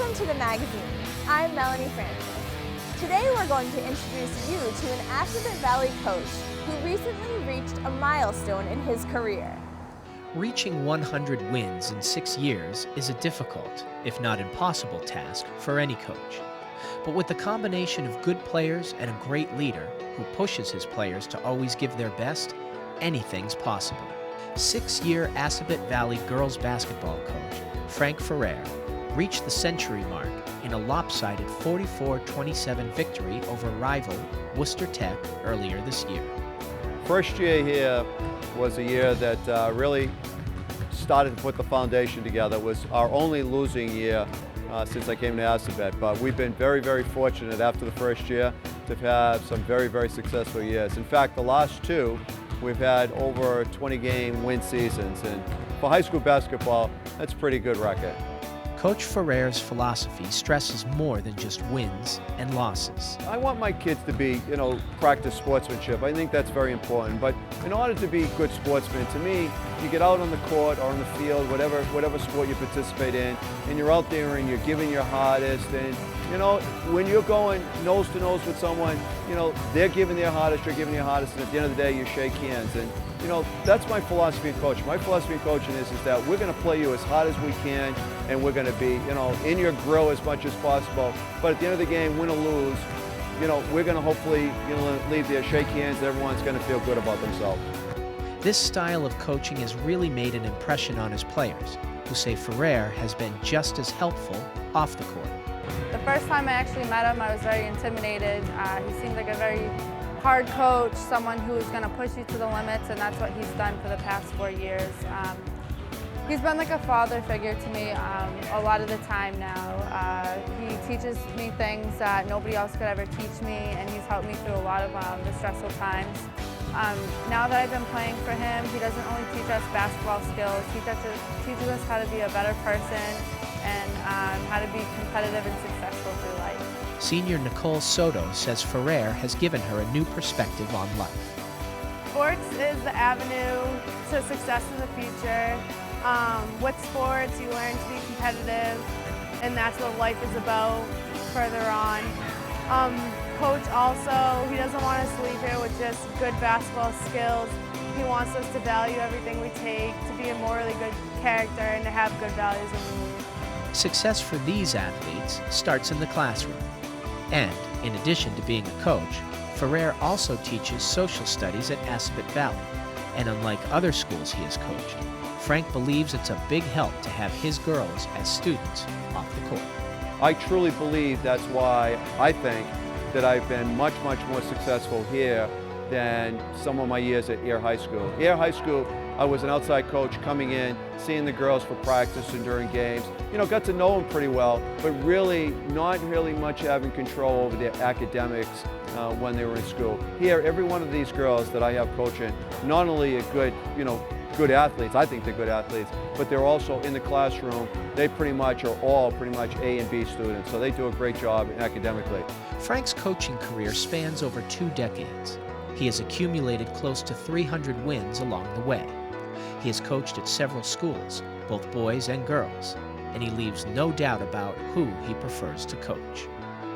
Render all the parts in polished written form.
Welcome to the magazine. I'm Melanie Francis. Today we're going to introduce you to an Assabet Valley coach who recently reached a milestone in his career. Reaching 100 wins in 6 years is a difficult, if not impossible, task for any coach. But with the combination of good players and a great leader who pushes his players to always give their best, anything's possible. 6-year Assabet Valley girls basketball coach Frank Ferrer reached the century mark in a lopsided 44-27 victory over rival Worcester Tech earlier this year. First year here was a year that really started to put the foundation together. It was our only losing year since I came to Assabet, but we've been very, very fortunate after the first year to have some very, very successful years. In fact, the last two, we've had over 20-game win seasons, and for high school basketball, that's a pretty good record. Coach Ferrer's philosophy stresses more than just wins and losses. I want my kids to be, practice sportsmanship. I think that's very important. But in order to be good sportsmen, to me, you get out on the court or on the field, whatever sport you participate in, and you're out there and you're giving your hardest. And when you're going nose to nose with someone, they're giving their hardest, you're giving your hardest, and at the end of the day, you shake hands. And that's my philosophy in coaching. My philosophy in coaching is that we're going to play you as hard as we can, and we're going to be, in your grill as much as possible. But at the end of the game, win or lose, we're going to hopefully, leave there, shake hands, and everyone's going to feel good about themselves. This style of coaching has really made an impression on his players, who say Ferrer has been just as helpful off the court. The first time I actually met him, I was very intimidated. He seemed like a very hard coach, someone who's going to push you to the limits, and that's what he's done for the past 4 years. He's been like a father figure to me a lot of the time now. He teaches me things that nobody else could ever teach me, and he's helped me through a lot of the stressful times. Now that I've been playing for him, he doesn't only teach us basketball skills, he teaches us how to be a better person and how to be competitive and successful through life. Senior Nicole Soto says Ferrer has given her a new perspective on life. Sports is the avenue to success in the future. With sports, you learn to be competitive, and that's what life is about further on. Coach also, he doesn't want us to leave here with just good basketball skills. He wants us to value everything we take, to be a morally good character, and to have good values when we leave. Success for these athletes starts in the classroom. And, in addition to being a coach, Ferrer also teaches social studies at Assabet Valley. And unlike other schools he has coached, Frank believes it's a big help to have his girls as students off the court. I truly believe that's why I think that I've been much, much more successful here than some of my years at Air High School. Air High School, I was an outside coach coming in, seeing the girls for practice and during games. Got to know them pretty well, but really not really much having control over their academics when they were in school. Here, every one of these girls that I have coaching, not only are good, good athletes, I think they're good athletes, but they're also in the classroom. They are all pretty much A and B students, so they do a great job academically. Frank's coaching career spans over 2 decades. He has accumulated close to 300 wins along the way. He has coached at several schools, both boys and girls, and he leaves no doubt about who he prefers to coach.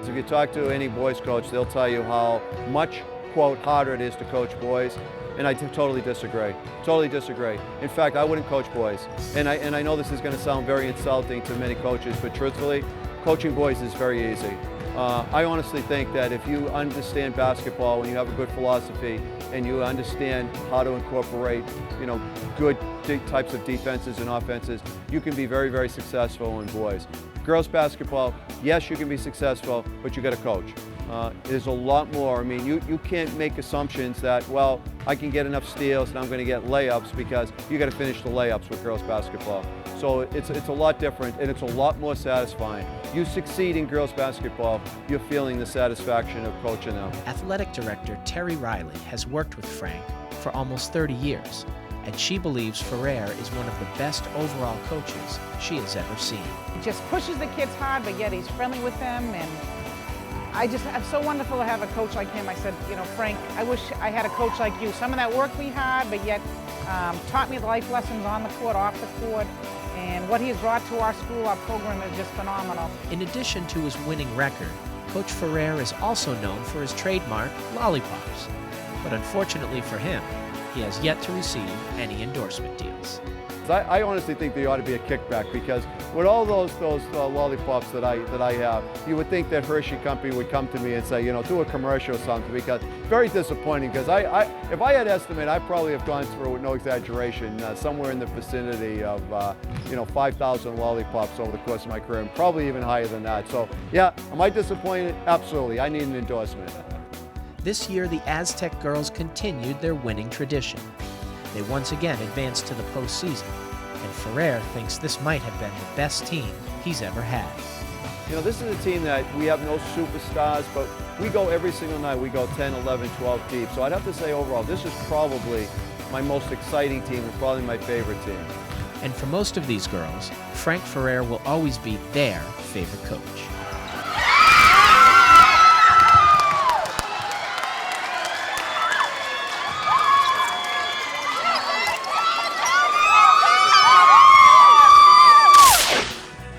If you talk to any boys coach, they'll tell you how much, quote, harder it is to coach boys, and I totally disagree. Totally disagree. In fact, I wouldn't coach boys. And I know this is going to sound very insulting to many coaches, but truthfully, coaching boys is very easy. I honestly think that if you understand basketball and you have a good philosophy and you understand how to incorporate, good types of defenses and offenses, you can be very, very successful in boys. Girls basketball, yes, you can be successful, but you got to coach. There's a lot more. I mean, you can't make assumptions that, well, I can get enough steals and I'm going to get layups, because you got to finish the layups with girls basketball. So it's a lot different, and it's a lot more satisfying. You succeed in girls basketball, you're feeling the satisfaction of coaching them. Athletic Director Terry Riley has worked with Frank for almost 30 years, and she believes Ferrer is one of the best overall coaches she has ever seen. He just pushes the kids hard, but yet he's friendly with them, and it's so wonderful to have a coach like him. I said, Frank, I wish I had a coach like you. Some of that worked me hard, but yet taught me life lessons on the court, off the court. And what he has brought to our school, our program, is just phenomenal. In addition to his winning record, Coach Ferrer is also known for his trademark lollipops. But unfortunately for him, he has yet to receive any endorsement deals. I honestly think there ought to be a kickback, because with all those lollipops that I have, you would think that Hershey Company would come to me and say, you know, do a commercial or something, because very disappointing. Because if I had to estimate, I probably have gone through, with no exaggeration, somewhere in the vicinity of 5,000 lollipops over the course of my career, and probably even higher than that. So yeah, am I disappointed? Absolutely. I need an endorsement. This year, the Aztec girls continued their winning tradition. They once again advanced to the postseason, and Ferrer thinks this might have been the best team he's ever had. You know, this is a team that we have no superstars, but we go every single night. We go 10, 11, 12 deep. So I'd have to say overall, this is probably my most exciting team and probably my favorite team. And for most of these girls, Frank Ferrer will always be their favorite coach.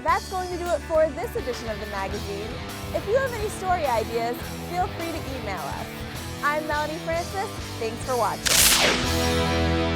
That's going to do it for this edition of the magazine. If you have any story ideas, feel free to email us. I'm Melanie Francis. Thanks for watching.